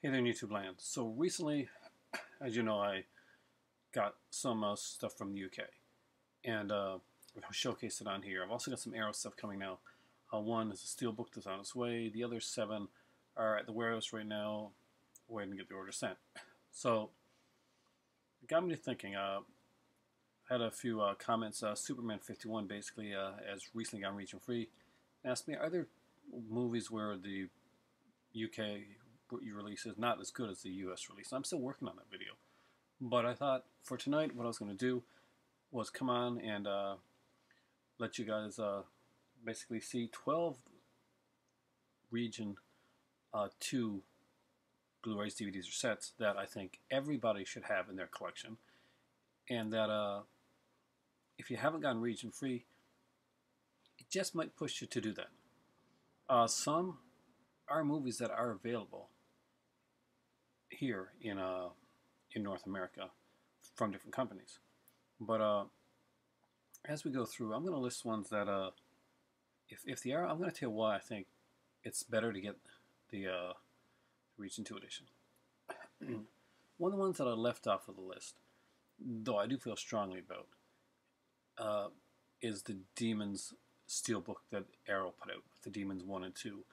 Hey there, YouTube land. So recently, as you know, I got some stuff from the UK, and I'll showcase it on here. I've also got some Arrow stuff coming now. One is a steelbook that's on its way. The other 7 are at the warehouse right now, waiting to get the order sent. So it got me to thinking. I had a few comments. Superman 51 basically has recently gone region free. Asked me, are there movies where the UK release is not as good as the US release? And I'm still working on that video. But I thought for tonight, what I was going to do was come on and let you guys basically see 12 region 2 Blu-rays, DVDs, or sets that I think everybody should have in their collection. And that if you haven't gotten region free, it just might push you to do that. Some are movies that are available here in North America from different companies. But as we go through, I'm going to list ones that if they are, I'm going to tell you why I think it's better to get the Region 2 edition. One of the ones that I left off of the list, though I do feel strongly about, is the Demons Steelbook that Arrow put out, the Demons 1 and 2,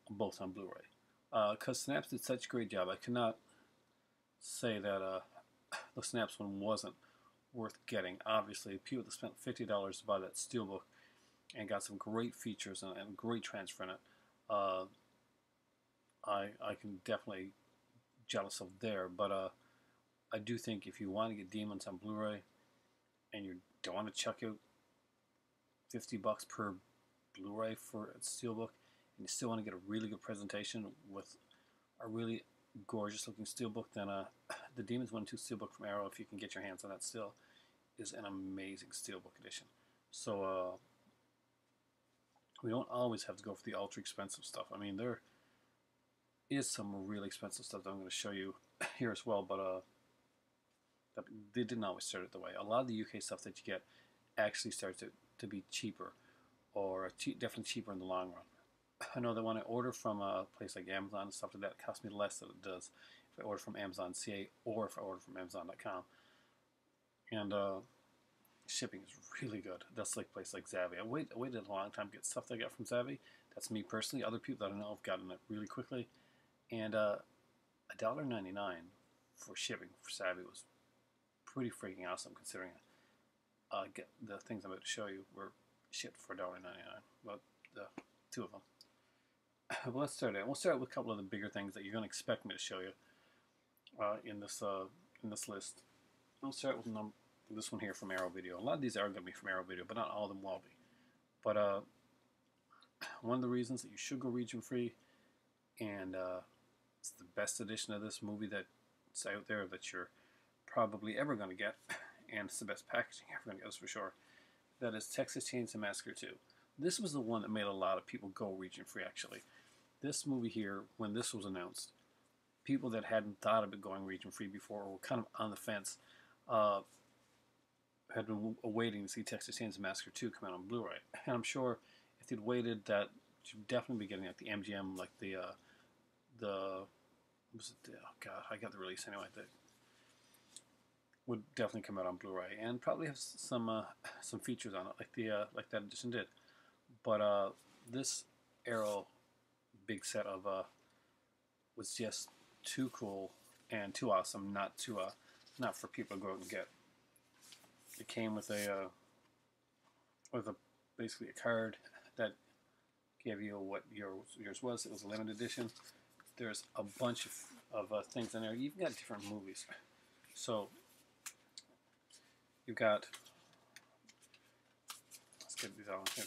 both on Blu-ray. Because Snaps did such a great job, I cannot say that the Snaps one wasn't worth getting. Obviously, people that spent $50 to buy that Steelbook and got some great features and great transfer in it, I can definitely jealous of there. But I do think if you want to get Demons on Blu-ray and you don't want to chuck out $50 per Blu-ray for a Steelbook, and you still want to get a really good presentation with a really gorgeous looking Steelbook, then the Demons 1 and 2 Steelbook from Arrow, if you can get your hands on that still, is an amazing Steelbook edition. So we don't always have to go for the ultra expensive stuff. I mean, there is some really expensive stuff that I'm going to show you here as well, but they didn't always start it the way. A lot of the UK stuff that you get actually starts to be cheaper, or definitely cheaper in the long run. I know that when I order from a place like Amazon and stuff like that, it costs me less than it does if I order from Amazon CA or if I order from Amazon.com. And shipping is really good. That's like a place like Zavvi. I waited a long time to get stuff that I got from Zavvi. That's me personally. Other people that I know have gotten it really quickly. And $1.99 for shipping for Zavvi was pretty freaking awesome, considering the things I'm about to show you were shipped for $1.99. Well, the 2 of them. Well, let's start it. We'll start with a couple of the bigger things that you're going to expect me to show you in this list. I'll start with this one here from Arrow Video. A lot of these are going to be from Arrow Video, but not all of them will be. But one of the reasons that you should go region free, and it's the best edition of this movie that's out there that you're probably ever going to get, and it's the best packaging you're ever going to get, that's for sure. That is Texas Chainsaw Massacre 2. This was the one that made a lot of people go region free, actually. This movie here, when this was announced, people that hadn't thought of it going region free before or were kind of on the fence had been waiting to see Texas Chainsaw Massacre 2 come out on Blu-ray. And I'm sure if they'd waited, that you'd definitely be getting like the MGM, like the oh god, I got the release anyway. That would definitely come out on Blu-ray and probably have some features on it, like that edition did. But this Arrow big set of was just too cool and too awesome not for people to go out and get. It came with basically a card that gave you what yours was. It was a limited edition. There's a bunch of things in there. You've got different movies. So you've got, let's get these all here.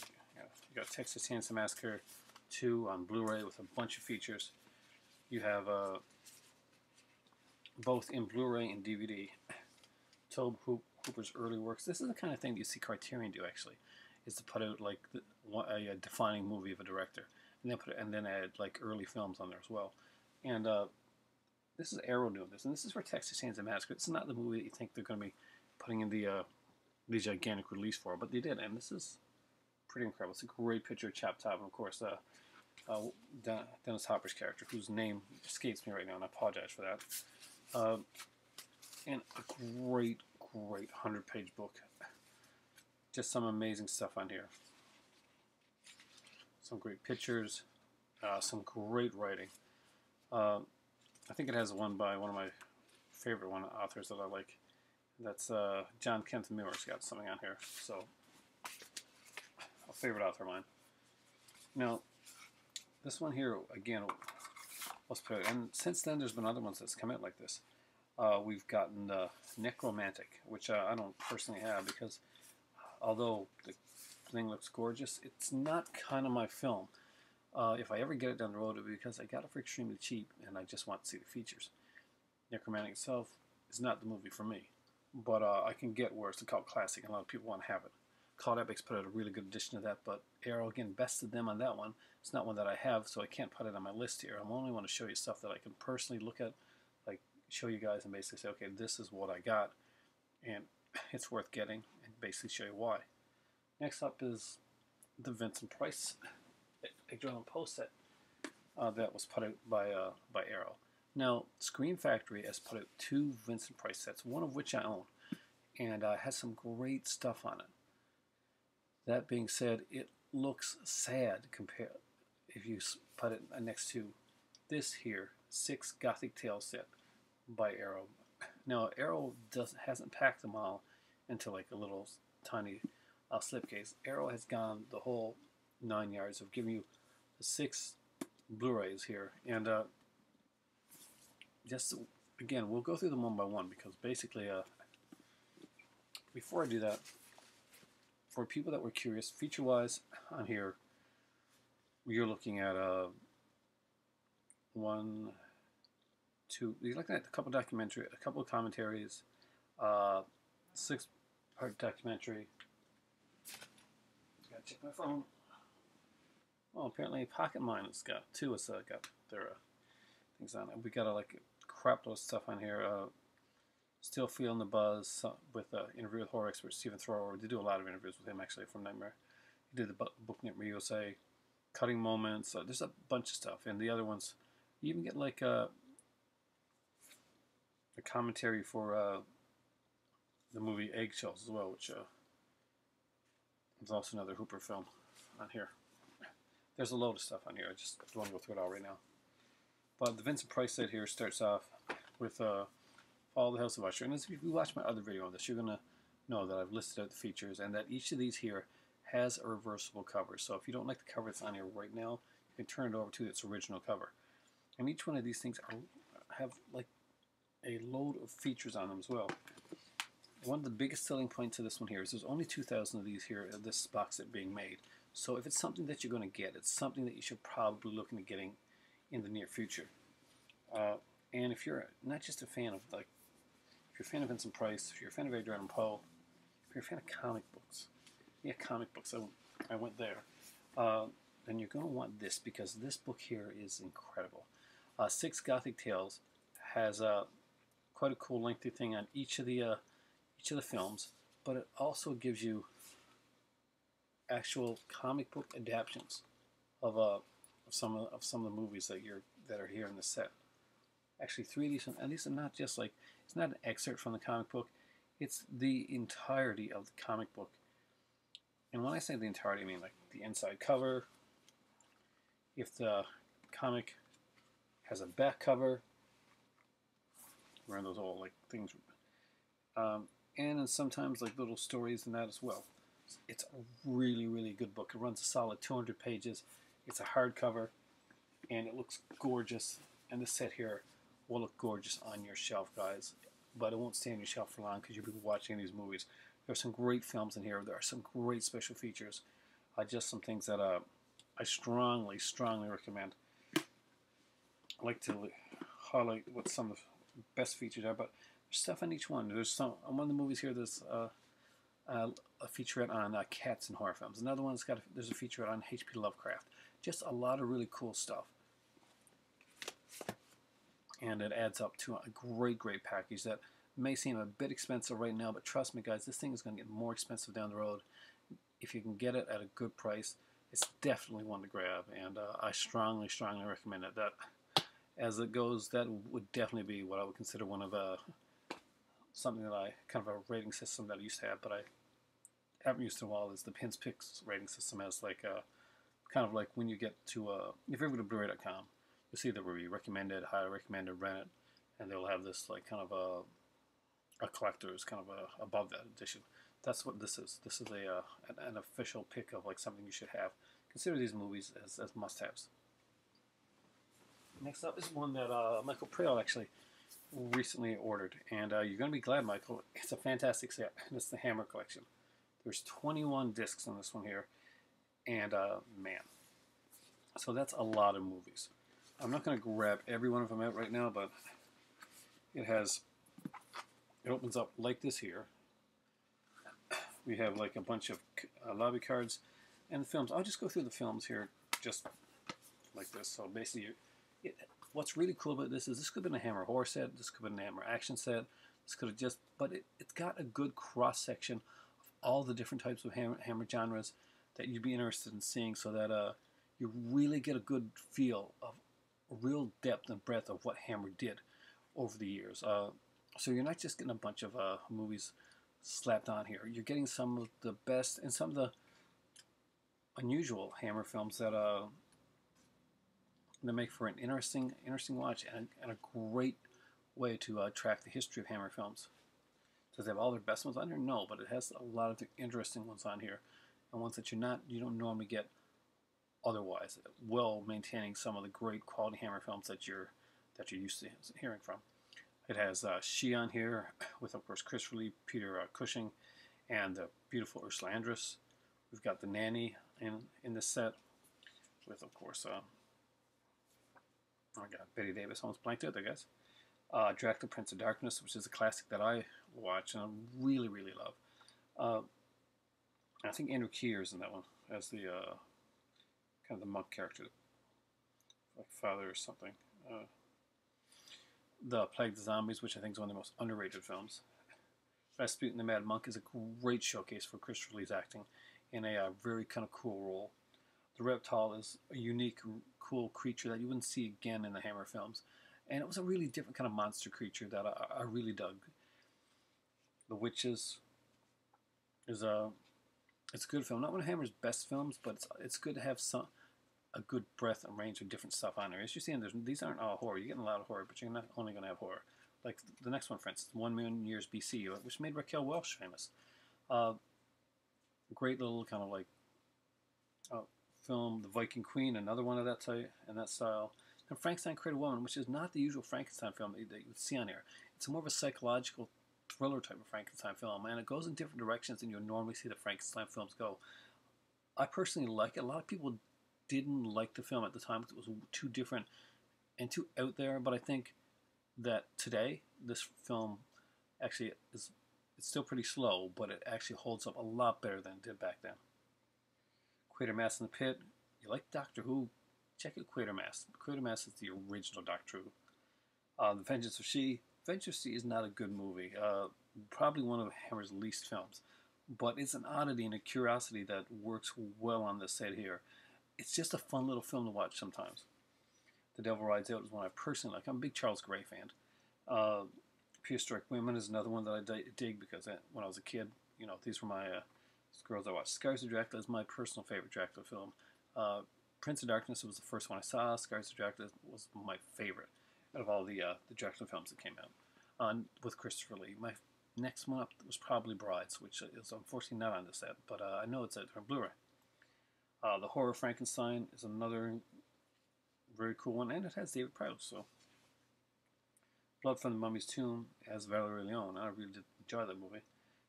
You got Texas Chainsaw Massacre 2 on Blu-ray with a bunch of features. You have both in Blu-ray and DVD. Tobe Hooper's early works. This is the kind of thing that you see Criterion do, actually, is to put out like a defining movie of a director, and then add like early films on there as well. And this is Arrow doing this, and this is for Texas Chainsaw Massacre. This is not the movie that you think they're going to be putting in the gigantic release for, but they did, and this is pretty incredible. It's a great picture of Chop Top, and of course Dennis Hopper's character, whose name escapes me right now, and I apologize for that. Uh, and a great, great 100-page book. Just some amazing stuff on here. Some great pictures, some great writing. I think it has one by one of my favorite authors that I like. That's John Kenneth Miller's got something on here. So, a favorite author of mine. Now, this one here, again, let's put it, and since then there's been other ones that's come out like this. We've gotten Necromantic, which I don't personally have because although the thing looks gorgeous, it's not kind of my film. If I ever get it down the road, it'll be because I got it for extremely cheap and I just want to see the features. Necromantic itself is not the movie for me, but I can get where it's a cult classic and a lot of people want to have it. Cult Epics put out a really good edition of that, but Arrow again bested them on that one. It's not one that I have, so I can't put it on my list here. I only want to show you stuff that I can personally look at, like show you guys and basically say, okay, this is what I got, and it's worth getting, and basically show you why. Next up is the Vincent Price Adrenaline Post set that was put out by Arrow. Now, Screen Factory has put out 2 Vincent Price sets, one of which I own, and has some great stuff on it. That being said, it looks sad compared if you put it next to this here 6 Gothic Tales set by Arrow. Now, Arrow hasn't packed them all into like a little tiny slipcase. Arrow has gone the whole 9 yards of giving you the 6 Blu-rays here, and just again, we'll go through them one by one because basically, before I do that, for people that were curious, feature-wise on here, you're looking at 1, 2. You're looking at a couple of commentaries, 6-part documentary. Gotta check my phone. Well, apparently Pocket Mine has got 2. It's got their things on it. We got a crap load of stuff on here. Still Feeling the Buzz with interview with horror expert Stephen Thrower. They do a lot of interviews with him actually from Nightmare. He did the book Nightmare USA, Cutting Moments. There's a bunch of stuff, and the other ones, you even get like a commentary for the movie Eggshells as well, which is also another Hooper film on here. There's a load of stuff on here. I just don't want to go through it all right now. But the Vincent Price set here starts off with Follow the House of Usher. And if you watch my other video on this, you're going to know that I've listed out the features and that each of these here has a reversible cover. So if you don't like the cover that's on here right now, you can turn it over to its original cover. And each one of these things have like a load of features on them as well. One of the biggest selling points of this one here is there's only 2,000 of these here of this box set being made. So if it's something that you're going to get, it's something that you should probably look into getting in the near future. And if you're not just a fan of if you're a fan of Vincent Price, if you're a fan of Edgar Allan Poe, if you're a fan of comic books, I went there. Then you're going to want this because this book here is incredible. 6 Gothic Tales has quite a cool lengthy thing on each of the films, but it also gives you actual comic book adaptations of some of the movies that are here in the set. Actually, 3 of these, and these are not just like, it's not an excerpt from the comic book, it's the entirety of the comic book. And when I say the entirety, I mean like the inside cover, if the comic has a back cover, remember those old like things, and sometimes like little stories and that as well. It's a really, really good book. It runs a solid 200 pages. It's a hardcover, and it looks gorgeous. And this set here will look gorgeous on your shelf, guys. But it won't stay on your shelf for long because you'll be watching these movies. There are some great films in here. There are some great special features. Just some things that I strongly, strongly recommend. I like to highlight what some of the best features are, but there's stuff on each one. There's some on one of the movies here. There's a featurette on cats and horror films. Another one's there's a featurette on H.P. Lovecraft. Just a lot of really cool stuff. And it adds up to a great, great package that may seem a bit expensive right now, but trust me, guys, this thing is going to get more expensive down the road. If you can get it at a good price, it's definitely one to grab, and I strongly, strongly recommend it. That, as it goes, that would definitely be what I would consider one of something that I kind of a rating system that I used to have, but I haven't used in a while. Is the Pins Picks rating system as like kind of like when you get to if you ever go to Blu-ray.com, you'll see there will be recommended, highly recommended, rented, and they'll have this like kind of a collector's kind of above that edition. That's what this is. This is an official pick of like something you should have. Consider these movies as must-haves. Next up is one that Michael Preil actually recently ordered, and you're going to be glad, Michael. It's a fantastic set, and it's the Hammer collection. There's 21 discs on this one here, and man, so that's a lot of movies. I'm not going to grab every one of them out right now, but it opens up like this here. We have like a bunch of lobby cards and films. I'll just go through the films here just like this. So basically, what's really cool about this is this could have been a Hammer horror set, this could have been a Hammer action set, this could have just, but it's got a good cross-section of all the different types of Hammer genres that you'd be interested in seeing, so that you really get a good feel of real depth and breadth of what Hammer did over the years. So you're not just getting a bunch of movies slapped on here. You're getting some of the best and some of the unusual Hammer films that make for an interesting watch and a great way to track the history of Hammer films. Does it have all their best ones on here? No, but it has a lot of the interesting ones on here, and ones that you don't normally get otherwise, while maintaining some of the great quality Hammer films that you're used to hearing from. It has She on here, with of course Christopher Lee, Peter Cushing, and the beautiful Ursula Andress. We've got the Nanny in this set, with of course I got Betty Davis. Almost blanked out there, guys. Dracula, Prince of Darkness, which is a classic that I watch and I really, really love. I think Andrew Keir's in that one as the kind of the monk character, like father or something. The Plague of the Zombies, which I think is one of the most underrated films. Rasputin the Mad Monk is a great showcase for Christopher Lee's acting in a very kind of cool role. The Reptile is a unique, cool creature that you wouldn't see again in the Hammer films. And it was a really different kind of monster creature that I really dug. The Witches is it's a good film. Not one of Hammer's best films, but it's good to have a good breadth and range of different stuff on there. As you're seeing, these aren't all horror. You're getting a lot of horror, but you're not only going to have horror. Like the next one, for instance, 1 Million Years BC, which made Raquel Welch famous. Great little kind of like film, The Viking Queen, another one of that type and that style. And Frankenstein Created Woman, which is not the usual Frankenstein film that you would see on here. It's more of a psychological thriller type of Frankenstein film, and it goes in different directions than you would normally see the Frankenstein films go. I personally like it. A lot of people didn't like the film at the time because it was too different and too out there, but I think that today this film actually it's still pretty slow, but it actually holds up a lot better than it did back then. Quatermass in the Pit. You like Doctor Who? Check out Quatermass. Quatermass is the original Doctor Who. The Vengeance of She. Vengeance of She is not a good movie. Probably one of Hammer's least films. But it's an oddity and a curiosity that works well on this set here. It's just a fun little film to watch sometimes. The Devil Rides Out is one I personally like. I'm a big Charles Gray fan. Prehistoric Women is another one that I dig because when I was a kid, these were my girls I watched. Scars of Dracula is my personal favorite Dracula film. Prince of Darkness was the first one I saw. Scars of Dracula was my favorite out of all the Dracula films that came out. With Christopher Lee. My next one up was probably Brides, which is unfortunately not on this set, but I know it's out on Blu-ray. The Horror of Frankenstein is another very cool one, and it has David Prowse. So, Blood from the Mummy's Tomb has Valerie Leone. I really did enjoy that movie.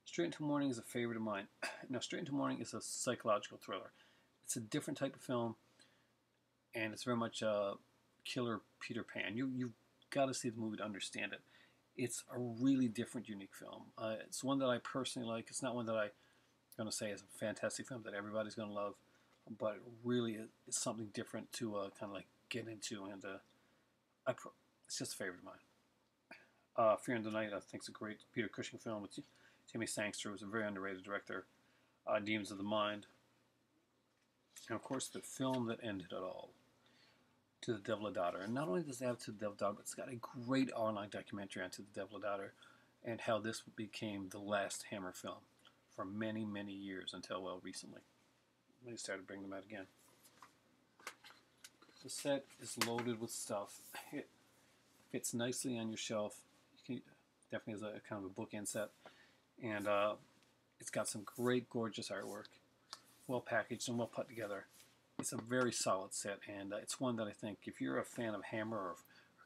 Straight Into Morning is a favorite of mine. Now, Straight Into Morning is a psychological thriller. It's a different type of film, and it's very much Killer Peter Pan. You've got to see the movie to understand it. It's a really different, unique film. It's one that I personally like. It's not one that I'm going to say is a fantastic film that everybody's going to love, but it really is something different to kind of like get into, and it's just a favorite of mine. Fear in the Night, I think, is a great Peter Cushing film with Timmy Sangster, who's a very underrated director. Demons of the Mind. And of course, the film that ended it all, To the Devil a Daughter. And not only does it have To the Devil a Daughter, but it's got a great hour-long documentary on To the Devil a Daughter and how this became the last Hammer film for many, many years until, well, recently. They started bringing them out again. The set is loaded with stuff. It fits nicely on your shelf. Definitely is a kind of a bookend set. And it's got some great, gorgeous artwork. Well packaged and well put together. It's a very solid set, and it's one that I think if you're a fan of Hammer or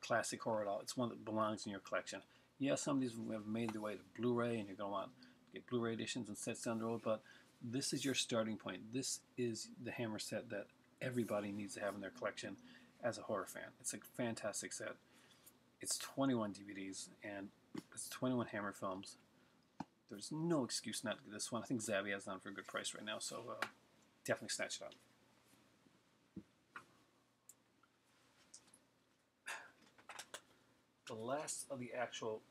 classic horror at all, it's one that belongs in your collection. Yeah, some of these have made their way to Blu-ray, and you're going to want to get Blu-ray editions and sets down the road, but this is your starting point. This is the Hammer set that everybody needs to have in their collection as a horror fan. It's a fantastic set. It's 21 DVDs, and it's 21 Hammer films. There's no excuse not to get this one. I think Zavi has it on for a good price right now, so definitely snatch it up. The last of the actual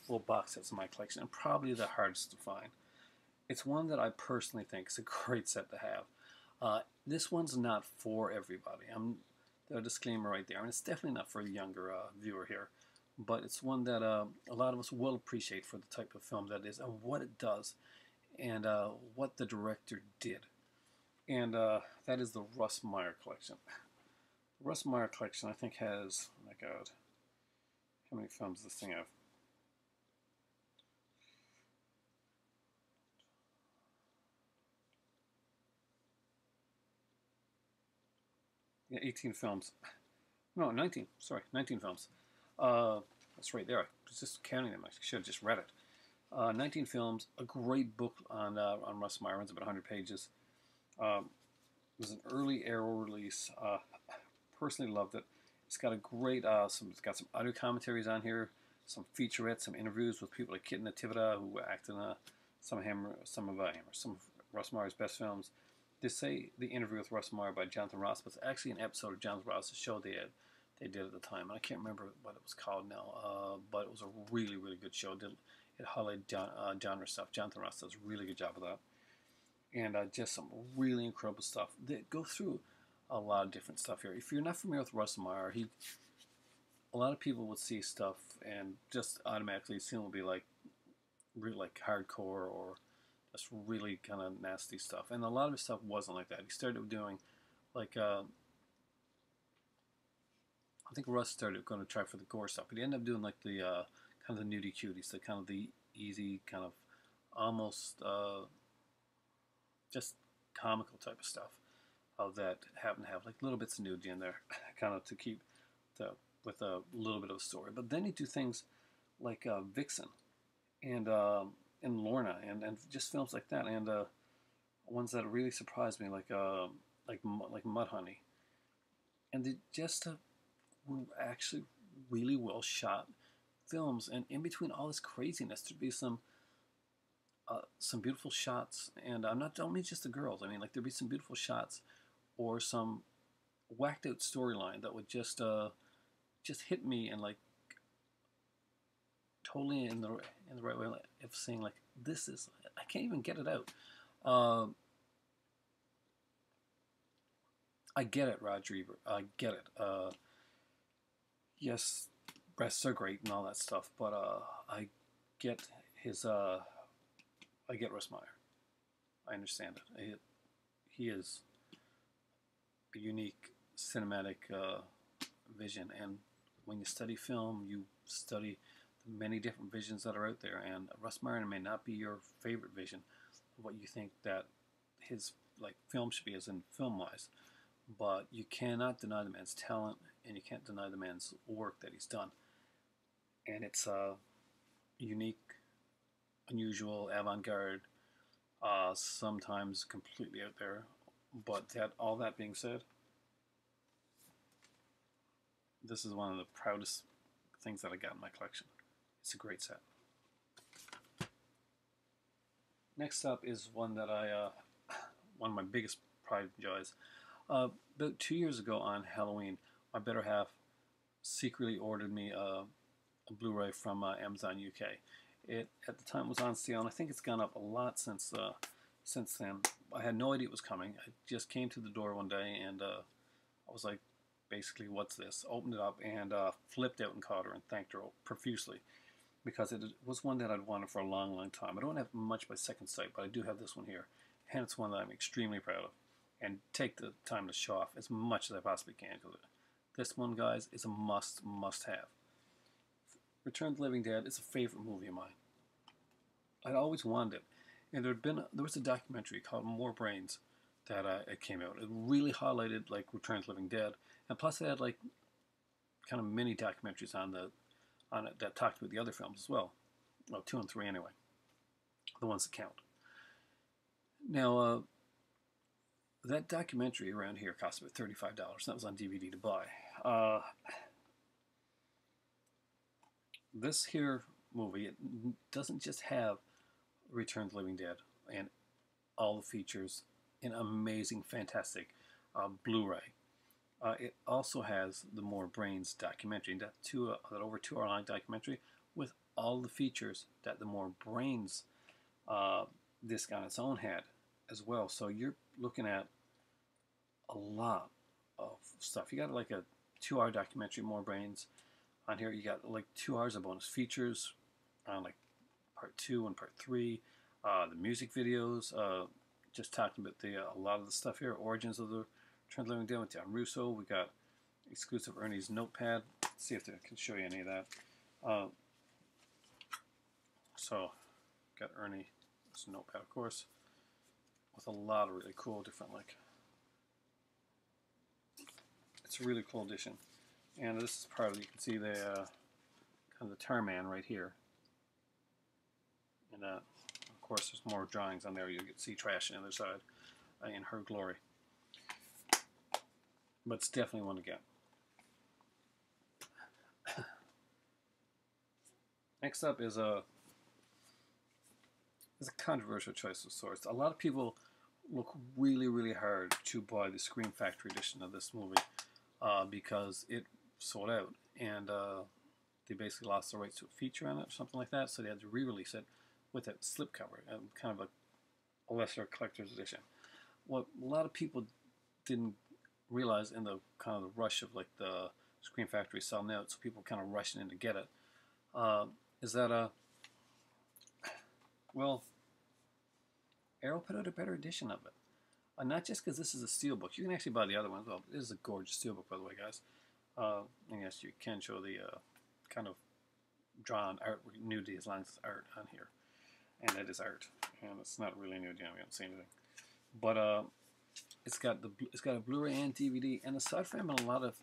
full box sets in my collection, and probably the hardest to find. It's one that I personally think is a great set to have. This one's not for everybody. The disclaimer right there. And it's definitely not for a younger viewer here. But it's one that a lot of us will appreciate for the type of film that it is and what it does and what the director did. And that is the Russ Meyer collection. The Russ Meyer collection, I think, has, oh my God, how many films does this thing have? Yeah, 18 films. No, 19. Sorry, 19 films. That's right there. I was just counting them. I should have just read it. 19 films. A great book on Russ Meyer. It's about 100 pages. It was an early Arrow release. Personally loved it. It's got a great it's got some audio commentaries on here, some featurettes, some interviews with people like Kit Nativita who act in some of Russ Meyer's best films. They say the interview with Russ Meyer by Jonathan Ross, but it's actually an episode of Jonathan Ross's show they did at the time. And I can't remember what it was called now, but it was a really, really good show. It highlighted genre stuff. Jonathan Ross does a really good job of that. And just some really incredible stuff. They go through a lot of different stuff here. If you're not familiar with Russ Meyer, a lot of people would see stuff and just automatically assume it would be like really like hardcore or just really kind of nasty stuff. And a lot of his stuff wasn't like that. He started doing like I think Russ started going to try for the gore stuff, but he ended up doing like the kind of the nudie cuties, the kind of the easy kind of almost just comical type of stuff that happen to have like little bits of nudity in there, kind of to keep with a little bit of a story. But then he'd do things like Vixen and Lorna and just films like that, and ones that really surprised me like Mudhoney, and they just were actually really well shot films. And in between all this craziness, there'd be some beautiful shots, and don't mean just the girls. I mean, like there'd be some beautiful shots or some whacked out storyline that would just hit me and like totally in the right way of saying like this is, I can't even get it out. I get it, Roger Ebert. I get it. Yes, breasts are great and all that stuff, but I get his. I get Russ Meyer. I understand it. He is a unique cinematic vision, and when you study film, you study the many different visions that are out there. And Russ Meyer may not be your favorite vision of what you think that his like film should be, as in film-wise, but you cannot deny the man's talent, and you can't deny the man's work that he's done. And it's unique, unusual, avant-garde, sometimes completely out there. But all that being said, this is one of the proudest things that I got in my collection. It's a great set. Next up is one that one of my biggest pride and joys. About 2 years ago on Halloween, my better half secretly ordered me a Blu-ray from Amazon UK. It at the time was on sale, and I think it's gone up a lot since then. I had no idea it was coming. I just came to the door one day, and I was like, basically, what's this? Opened it up and flipped out and caught her and thanked her profusely, because it was one that I'd wanted for a long, long time. I don't have much by second sight, but I do have this one here, and it's one that I'm extremely proud of, and take the time to show off as much as I possibly can, because this one, guys, is a must-have. Return of the Living Dead is a favorite movie of mine. I'd always wanted it, and there was a documentary called More Brains that it came out. It really highlighted like Return of the Living Dead, and plus it had like kind of mini documentaries on it that talked about the other films as well. Well, 2 and 3 anyway, the ones that count. Now, that documentary around here cost about $35. That was on DVD to buy. This here movie, it doesn't just have Return of the Living Dead and all the features in amazing, fantastic Blu-ray. It also has the More Brains documentary, that over 2 hour long documentary with all the features that the More Brains disc on its own had as well. So you're looking at a lot of stuff. You got like a 2 hour documentary, More Brains. On here you got like 2 hours of bonus features on like part 2 and part 3. The music videos, just talking about a lot of the stuff here. Origins of the Return of the Living Dead with John Russo. We got exclusive Ernie's notepad. Let's see if I can show you any of that. So, got Ernie's notepad, of course, with a lot of really cool different, like, it's a really cool edition. And this is part of, you can see the kind of the Tar Man right here. And of course, there's more drawings on there. You can see Trash on the other side in her glory. But it's definitely one to get. Next up is a controversial choice of sorts. A lot of people look really, really hard to buy the Scream Factory edition of this movie because it sold out, and they basically lost the rights to a feature on it or something like that, so they had to re-release it with a slipcover, kind of a lesser collector's edition. What a lot of people didn't realize in the kind of the rush of like the Scream Factory selling out, so people kind of rushing in to get it, is that well, Arrow put out a better edition of it. Not just because this is a steelbook. You can actually buy the other one as well. This is a gorgeous steelbook, by the way, guys. And yes, you can show the kind of drawn art, nudity as long as it's art on here. And it is art. And it's not really nudity, we don't see anything. But it's got a Blu-ray and DVD, and aside from a lot of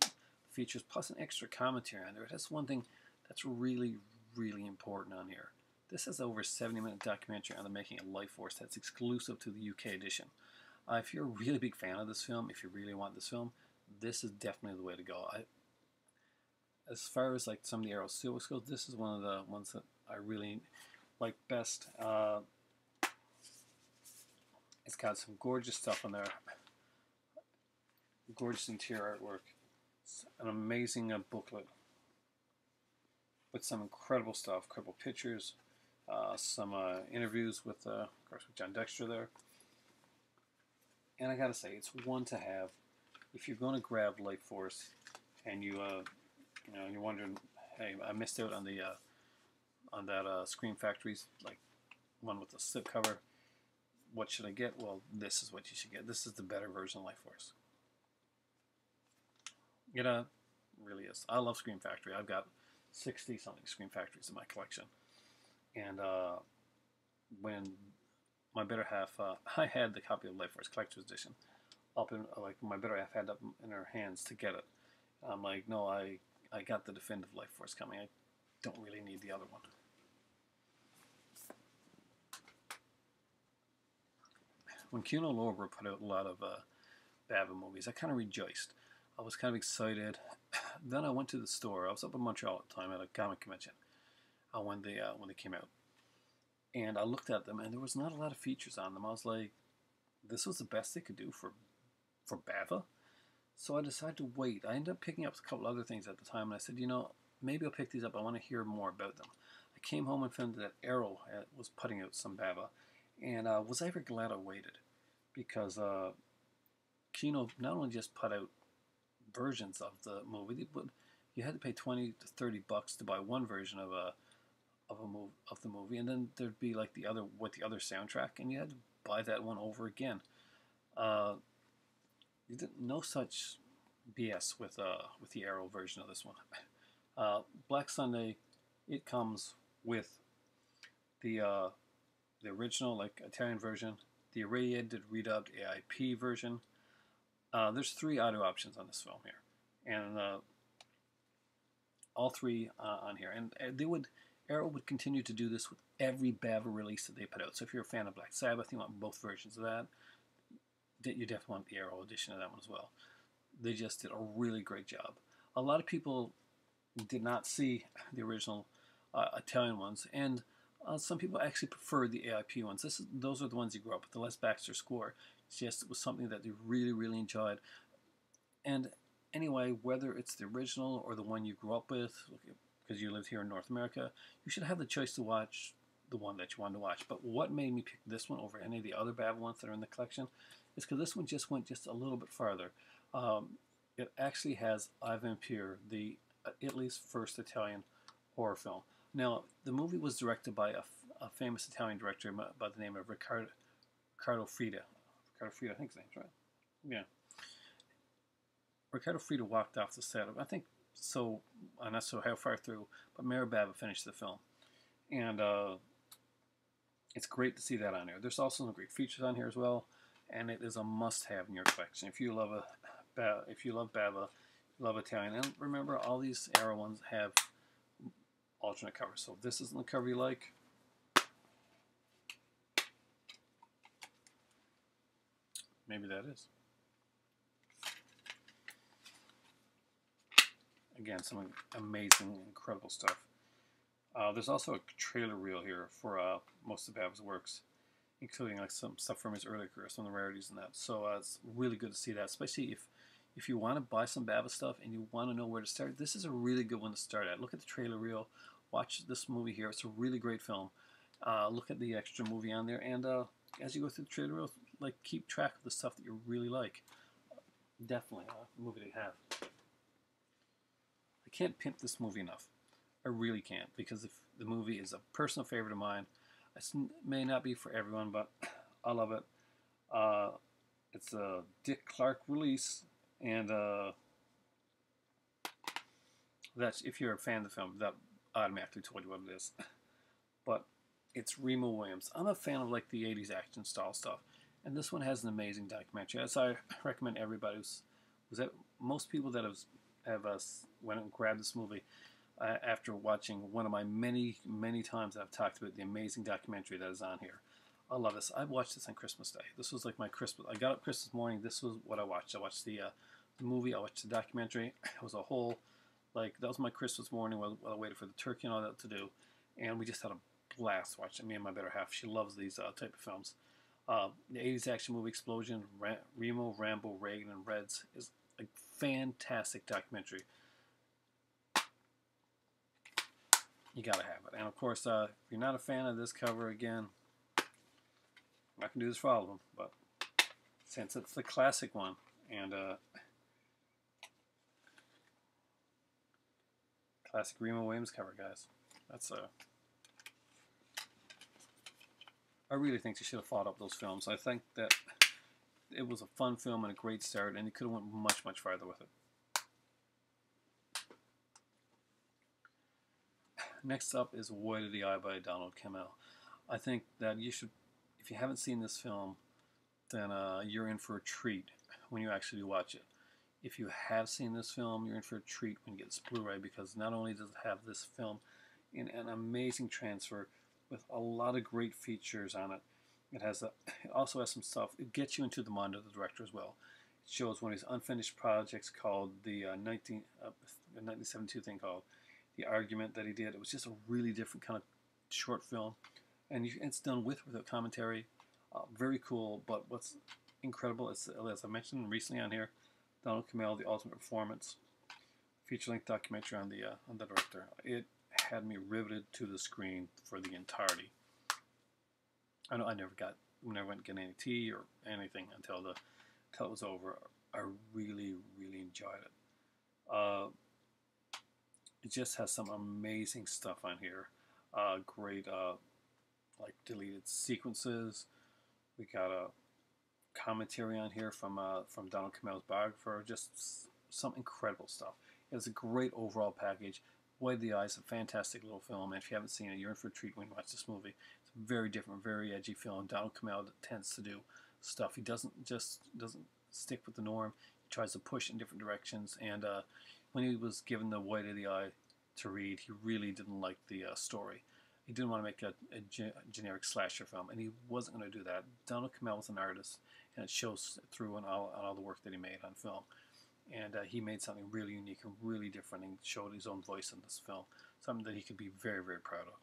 features, plus an extra commentary on there, that's one thing that's really, really important on here. This is over a 70-minute documentary on the making of Life Force that's exclusive to the UK edition. If you're a really big fan of this film, if you really want this film, this is definitely the way to go. As far as like some of the Arrow steelbooks go, this is one of the ones that I really like best. It's got some gorgeous stuff in there. Gorgeous interior artwork. It's an amazing booklet with some incredible stuff, incredible pictures, some interviews with, of course, with John Dexter there. And I gotta say, it's one to have if you're going to grab Life Force, and you're wondering, hey, I missed out on the on that Scream Factory's like one with the slipcover. What should I get? Well, this is what you should get. This is the better version of Life Force. It really is. I love Scream Factory. I've got 60-something Scream Factories in my collection. And when my better half, I had the copy of Life Force Collector's Edition up in, like, my better half had up in her hands to get it. I'm like, no, I got the definitive Life Force coming. I don't really need the other one. When Kuno Lorber put out a lot of Bava movies, I kind of rejoiced. I was kind of excited. Then I went to the store. I was up in Montreal at the time at a comic convention when they came out. And I looked at them, and there was not a lot of features on them. I was like, this was the best they could do for Bava? So I decided to wait. I ended up picking up a couple other things at the time, and I said, maybe I'll pick these up. I want to hear more about them. I came home and found that Arrow was putting out some Bava, and was ever glad I waited. because Kino not only just put out versions of the movie, but you had to pay 20 to 30 bucks to buy one version of the movie, and then there'd be like the other with the other soundtrack, and you had to buy that one over again. Uh, you didn't no such BS with the Arrow version of this one. Black Sunday, it comes with the original like Italian version, the irradiated redubbed AIP version. There's 3 audio options on this film here, and all 3 on here. And Arrow would continue to do this with every Bava release that they put out. So if you're a fan of Black Sabbath, you want both versions of that. You definitely want the Arrow edition of that one as well. They just did a really great job. A lot of people did not see the original Italian ones, and some people actually prefer the AIP ones. Those are the ones you grew up with, the Les Baxter score. It's just, it was something that they really, really enjoyed. And anyway, whether it's the original or the one you grew up with, because you lived here in North America, you should have the choice to watch the one that you wanted to watch. But what made me pick this one over any of the other Bava ones that are in the collection is because this one just went just a little bit farther. It actually has Ivan Pure, the Italy's first Italian horror film. Now, the movie was directed by a famous Italian director by the name of Riccardo Frida. Riccardo Frida, I think his name's right. Yeah. Riccardo Frida walked off the set of, I think, so, I'm not so how far through, but Mayor Bava finished the film. And it's great to see that on here. There's also some great features on here as well, and it is a must-have in your collection. If you love Bava, you love Italian, and remember, all these Arrow ones have alternate covers. So if this isn't the cover you like, maybe that is. Again, some amazing, incredible stuff. There's also a trailer reel here for most of Bava's works, including like some stuff from his earlier career, some of the rarities and that. So it's really good to see that, especially if you want to buy some Bava stuff and you want to know where to start. This is a really good one to start at. Look at the trailer reel. Watch this movie here. It's a really great film. Look at the extra movie on there, and as you go through the trailer reel, like keep track of the stuff that you really like. Definitely a movie to have. I can't pimp this movie enough. I really can't, because if the movie is a personal favorite of mine. It may not be for everyone, but I love it. It's a Dick Clark release, and that's, if you're a fan of the film, that automatically told you what it is. But it's Remo Williams. I'm a fan of like the 80s action style stuff, and this one has an amazing documentary. As I recommend everybody most people that have went and grabbed this movie after watching one of my many times I've talked about the amazing documentary that is on here. I love this. I watched this on Christmas Day. This was like my Christmas. I got up Christmas morning. This was what I watched. I watched the movie. I watched the documentary. It was a whole, like, that was my Christmas morning while I waited for the turkey and all that to do. And we just had a blast watching. Me and my better half. She loves these type of films. The 80s action movie Explosion, Remo, Rambo, Reagan, and Reds is a fantastic documentary. You gotta have it. And of course, if you're not a fan of this cover, again, I'm not gonna do this for all of them, but since it's the classic one, and classic Remo Williams cover, guys, that's I really think they should have followed up those films. I think that it was a fun film and a great start, and you could have went much farther with it. Next up is Void of the Eye by Donald Cammell. I think that you should, if you haven't seen this film, then you're in for a treat when you actually watch it. If you have seen this film, you're in for a treat when you get this Blu-ray, because not only does it have this film in an amazing transfer with a lot of great features on it, it also has some stuff. It gets you into the mind of the director as well. It shows one of his unfinished projects called the 1972 thing called The Argument that he did. It was just a really different kind of short film, and it's done without commentary. Very cool. But what's incredible is, as I mentioned recently on here, Donald Cammell, The Ultimate Performance, feature-length documentary on the director. It had me riveted to the screen for the entirety. I know I never got we never went to get any tea or anything until it was over. I really, really enjoyed it. It just has some amazing stuff on here. Great, like deleted sequences. We got a commentary on here from Donald Camel's biographer. Just some incredible stuff. It's a great overall package. Way of the Eye is a fantastic little film, and if you haven't seen it, you're in for a treat when you watch this movie. It's a very different, very edgy film. Donald Camel tends to do stuff. He doesn't stick with the norm. He tries to push in different directions, and when he was given the White of the Eye to read, he really didn't like the story. He didn't want to make a generic slasher film, and he wasn't going to do that. Donald Camel was an artist, and it shows through on all the work that he made on film. And he made something really unique and really different and showed his own voice in this film. Something that he could be very, very proud of.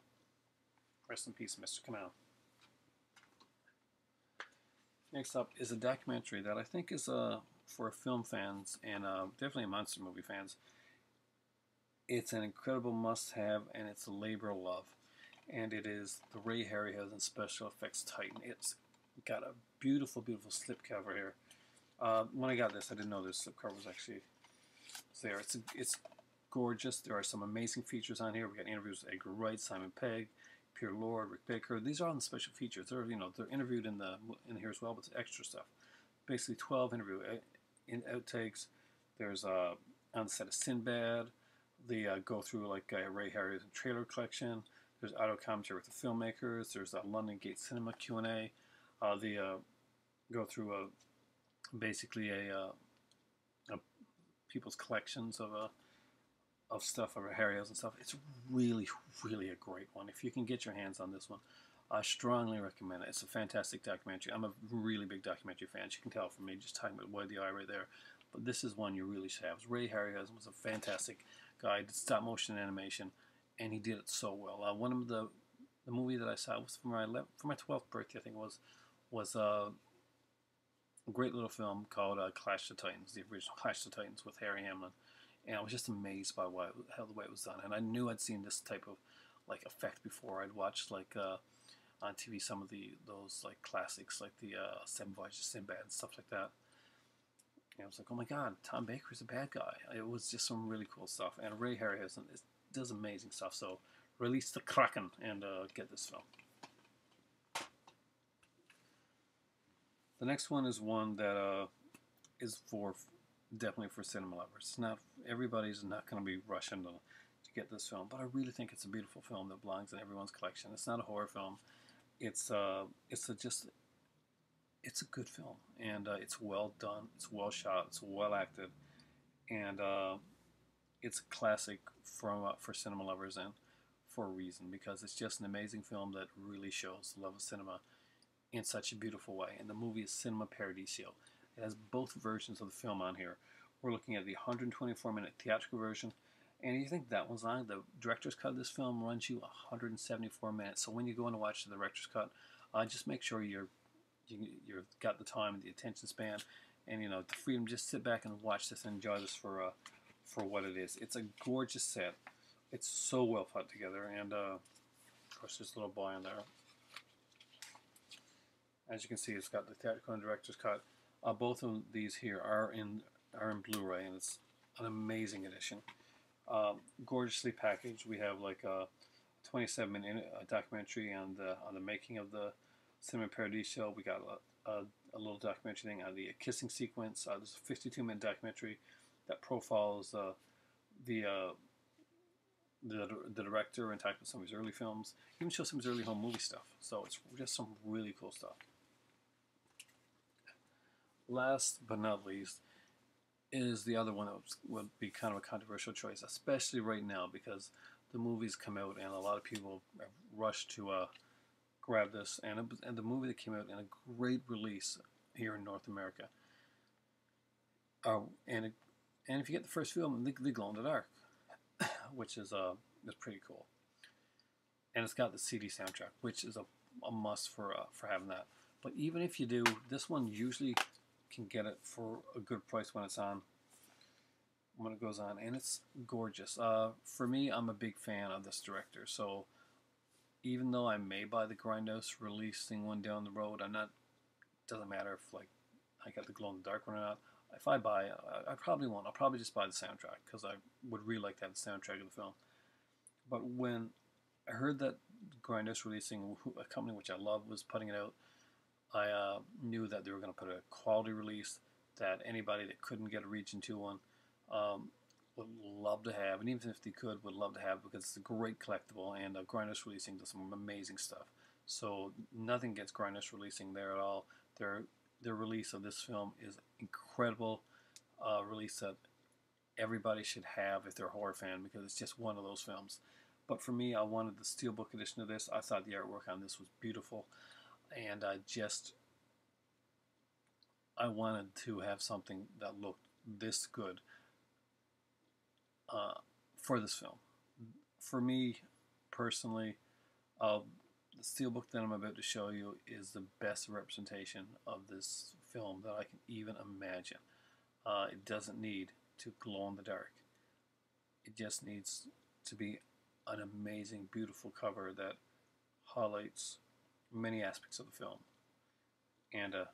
Rest in peace, Mr. Kamau. Next up is a documentary that I think is for film fans and definitely monster movie fans. It's an incredible must-have, and it's a labor of love. And it is the Ray Harryhausen Special Effects Titan. It's got a beautiful, beautiful slipcover here. When I got this, I didn't know this slipcover was actually there. It's gorgeous. There are some amazing features on here. We got interviews with Edgar Wright, Simon Pegg, Pierre Lord, Rick Baker. These are all the special features. They're interviewed in here as well, but it's extra stuff. Basically, 12 interview outtakes. There's on the set of Sinbad. They go through like Ray Harryhausen trailer collection. There's audio commentary with the filmmakers. There's a London Gate Cinema Q&A. They go through basically a people's collections of stuff of Harryhausen stuff. It's really, really a great one. If you can get your hands on this one, I strongly recommend it. It's a fantastic documentary. I'm a really big documentary fan. You can tell from me just talking about Why the Eye right there. But this is one you really should have. Ray Harryhausen was a fantastic guy. He did stop motion animation, and he did it so well. One of the movie that I saw was for my 12th birthday, I think it was a great little film called Clash of Titans, the original Clash of Titans with Harry Hamlin, and I was just amazed by how the way it was done. And I knew I'd seen this type of like effect before. I'd watched like on TV some of those like classics like the Seven Voyages of Sinbad and stuff like that. And I was like, oh my God, Tom Baker's a bad guy. It was just some really cool stuff. And Ray Harryhausen does amazing stuff. So release the Kraken and get this film. The next one is one that is definitely for cinema lovers. It's not everybody's not going to be rushing to get this film, but I really think it's a beautiful film that belongs in everyone's collection. It's not a horror film. It's a good film, and it's well done. It's well shot. It's well acted, and it's a classic for cinema lovers and for a reason, because it's just an amazing film that really shows the love of cinema in such a beautiful way. And the movie is Cinema Paradiso. It has both versions of the film on here. We're looking at the 124-minute theatrical version, and you think that one's on. The director's cut of this film runs you 174 minutes. So when you go in to watch the director's cut, just make sure you've got the time and the attention span, and the freedom. Just sit back and watch this and enjoy this for what it is. It's a gorgeous set. It's so well put together, and of course there's a little boy in there. As you can see, it's got the theatrical and director's cut. Both of these here are in Blu-ray, and it's an amazing edition. Gorgeously packaged. We have like a 27-minute documentary on the making of the Cinema Paradiso. We got a little documentary thing on the kissing sequence. There's a 52-minute documentary that profiles the director and talks about some of his early films. Even shows some of his early home movie stuff. So it's just some really cool stuff. Last but not least is the other one that would be kind of a controversial choice, especially right now, because the movie's come out and a lot of people have rushed to grab this. And the movie that came out in a great release here in North America. And if you get the first film, The Glow in the Dark, which is pretty cool. And it's got the CD soundtrack, which is a must for having that. But even if you do, this one usually can get it for a good price when it goes on, and it's gorgeous. For me, I'm a big fan of this director, so even though I may buy the Grindhouse releasing one down the road, I'm not. Doesn't matter if like I got the glow in the dark one or not. If I buy, I probably won't. I'll probably just buy the soundtrack because I would really like to have the soundtrack of the film. But when I heard that Grindhouse releasing a company which I love was putting it out, I knew that they were going to put a quality release that anybody that couldn't get a Region 2 one would love to have, and even if they could, would love to have because it's a great collectible, and Grindhouse Releasing does some amazing stuff. So nothing gets Grindhouse Releasing there at all. Their release of this film is incredible. Release that everybody should have if they're a horror fan because it's just one of those films. But for me, I wanted the Steelbook edition of this. I thought the artwork on this was beautiful, and I wanted to have something that looked this good for this film. For me, personally, the steelbook that I'm about to show you is the best representation of this film that I can even imagine. It doesn't need to glow in the dark. It just needs to be an amazing, beautiful cover that highlights many aspects of the film. And I'm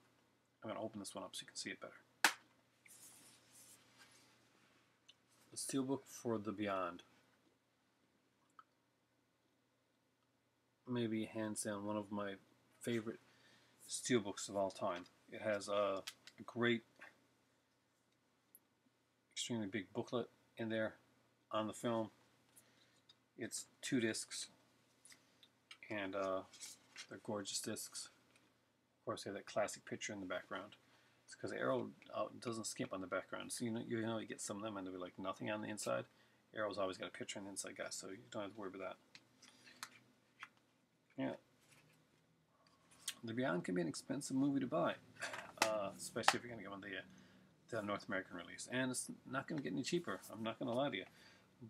going to open this one up so you can see it better. The steelbook for The Beyond. Maybe hands down one of my favorite steelbooks of all time. It has a great, extremely big booklet in there on the film. It's 2 discs, and they're gorgeous discs. Of course, they have that classic picture in the background. It's because Arrow doesn't skimp on the background, so you get some of them and they'll be like nothing on the inside. Arrow's always got a picture on the inside, guys, so you don't have to worry about that. Yeah, The Beyond can be an expensive movie to buy, especially if you're going to get one the North American release, and it's not going to get any cheaper. I'm not going to lie to you,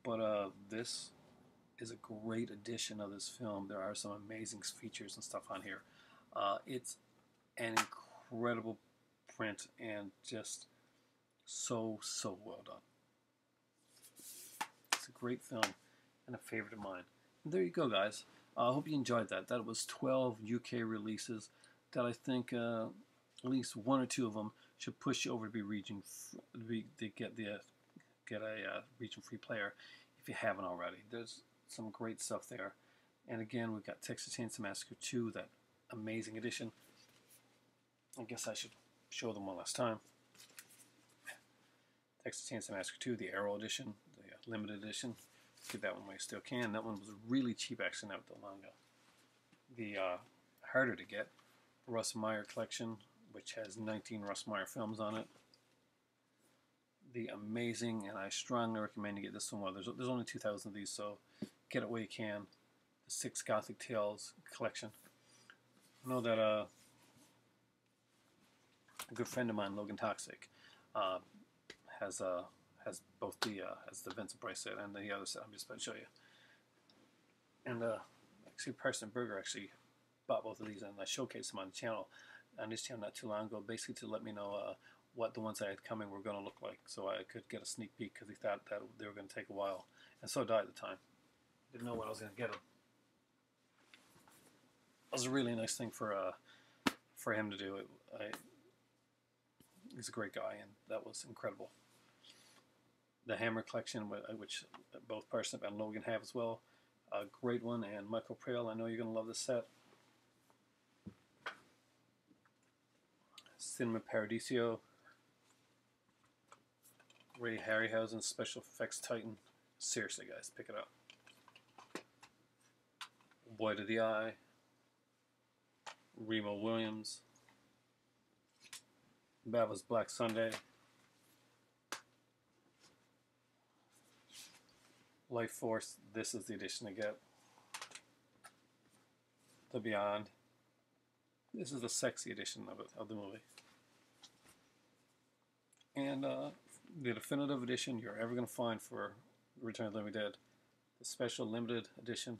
but this is a great edition of this film. There are some amazing features and stuff on here. It's an incredible print and just so well done. It's a great film and a favorite of mine. And there you go, guys. I hope you enjoyed that. That was 12 UK releases that I think at least 1 or 2 of them should push you over to be to get a region-free player if you haven't already. There's some great stuff there. And again, we've got Texas Chainsaw Massacre 2, that amazing edition. I guess I should show them one last time. Texas Chainsaw Massacre 2, the Arrow edition, the limited edition. Get that one while you still can. That one was really cheap actually, not with the manga. The harder to get Russ Meyer collection, which has 19 Russ Meyer films on it. The amazing, and I strongly recommend you get this one. Well, there's only 2,000 of these, so get it where you can. The 6 Gothic Tales collection. I know that a good friend of mine, Logan Toxic, has both has the Vincent Price set and the other set I'm just about to show you. And actually, Parson Burger actually bought both of these, and I showcased them on this channel not too long ago, basically to let me know what the ones I had coming were going to look like, so I could get a sneak peek because he thought that they were going to take a while, and so did I at the time. Didn't know when I was going to get them. It was a really nice thing for him to do. He's a great guy, and that was incredible. The Hammer collection, which both Parsnip and Logan have as well, a great one. And Michael Prale, I know you're going to love this set. Cinema Paradiso, Ray Harryhausen Special Effects Titan. Seriously, guys, pick it up. Boy to the Eye, Remo Williams, Bava's Black Sunday, Life Force, this is the edition to get. The Beyond, this is the sexy edition of the movie. And the definitive edition you're ever going to find for Return of the Living Dead, the special limited edition.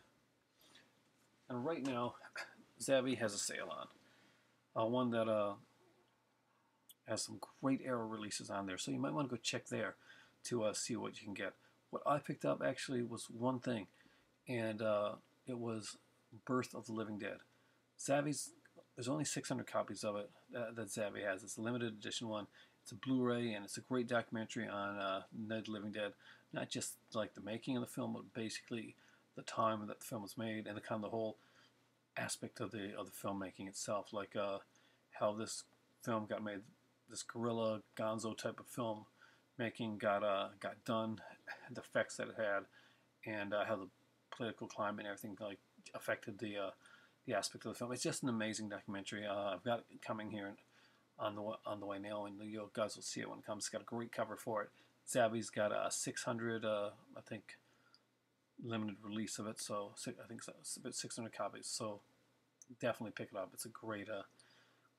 And right now, Zavvi has a sale on. One that has some great Arrow releases on there, so you might want to go check there to see what you can get. What I picked up actually was one thing, and it was Birth of the Living Dead. Zavvi's, there's only 600 copies of it that Zavvi has. It's a limited edition one. It's a Blu-ray, and it's a great documentary on Night of the Living Dead. Not just like the making of the film, but basically the time that the film was made and the kind of the whole aspect of the filmmaking itself, like how this film got made, this guerrilla gonzo type of film making got done, the effects that it had, and how the political climate and everything like affected the aspect of the film. It's just an amazing documentary. I've got it coming here on the way now, and you guys will see it when it comes. It's got a great cover for it. Zavvi's got a 600, I think, limited release of it. So I think it's about 600 copies. So definitely pick it up. It's a great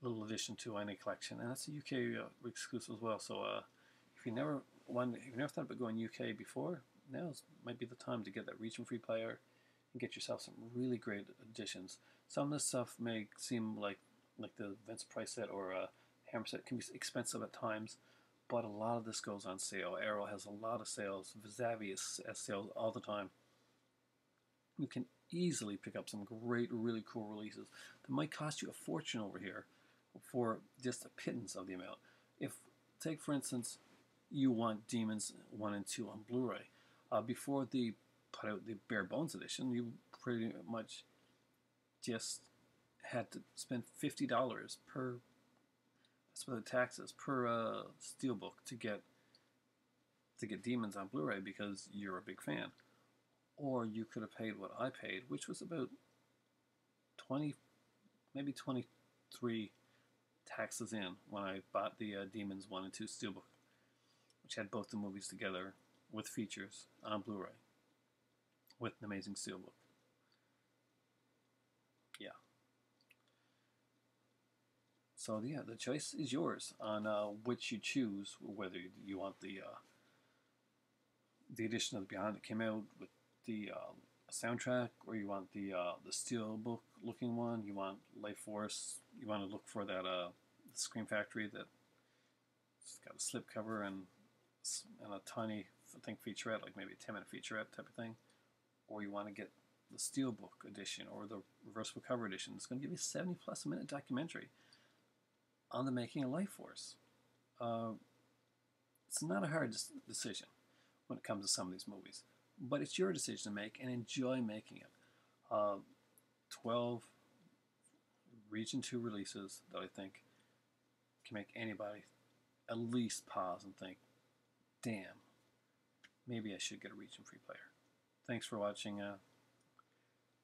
little addition to any collection, and it's a UK exclusive as well. So if you never thought about going UK before, now might be the time to get that region-free player and get yourself some really great additions. Some of this stuff may seem like the Vincent Price set or Hammer set can be expensive at times, but a lot of this goes on sale. Arrow has a lot of sales. Zavvi has sales all the time. You can easily pick up some great, really cool releases that might cost you a fortune over here for just a pittance of the amount. If, take for instance, you want Demons 1 and 2 on Blu-ray, before they put out the bare bones edition, you pretty much just had to spend $50 per, that's with the taxes, per steelbook to get Demons on Blu-ray because you're a big fan. Or you could have paid what I paid, which was about 20, maybe 23 taxes in when I bought the Demons 1 and 2 steelbook, which had both the movies together with features on Blu-ray with an amazing steelbook. Yeah. So yeah, the choice is yours on which you choose, whether you want the edition of the Beyond that came out with the soundtrack, or you want the steelbook looking one. You want Life Force. You want to look for that Scream Factory that's got a slipcover and a tiny, I think, featurette, like maybe a 10-minute featurette type of thing. Or you want to get the steelbook edition or the reversible cover edition. It's going to give you a 70+ minute documentary on the making of Life Force. It's not a hard decision when it comes to some of these movies, but it's your decision to make and enjoy making it. 12 Region 2 releases that I think can make anybody at least pause and think, damn, maybe I should get a Region Free player. Thanks for watching.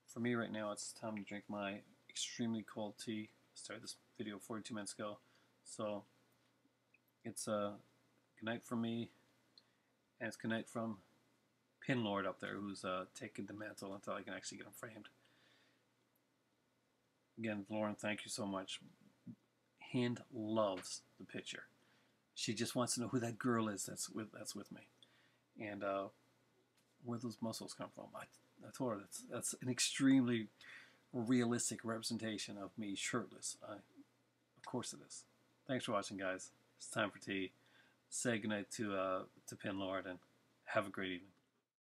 For me right now, it's time to drink my extremely cold tea. I started this video 42 minutes ago. So it's good night from me, and it's good night from Pin Lord up there, who's taking the mantle until I can actually get him framed. Again, Lauren, thank you so much. Hind loves the picture. She just wants to know who that girl is that's with me, and where those muscles come from. I told her that's an extremely realistic representation of me shirtless. Of course it is. Thanks for watching, guys. It's time for tea. Say goodnight to Pin Lord, and have a great evening.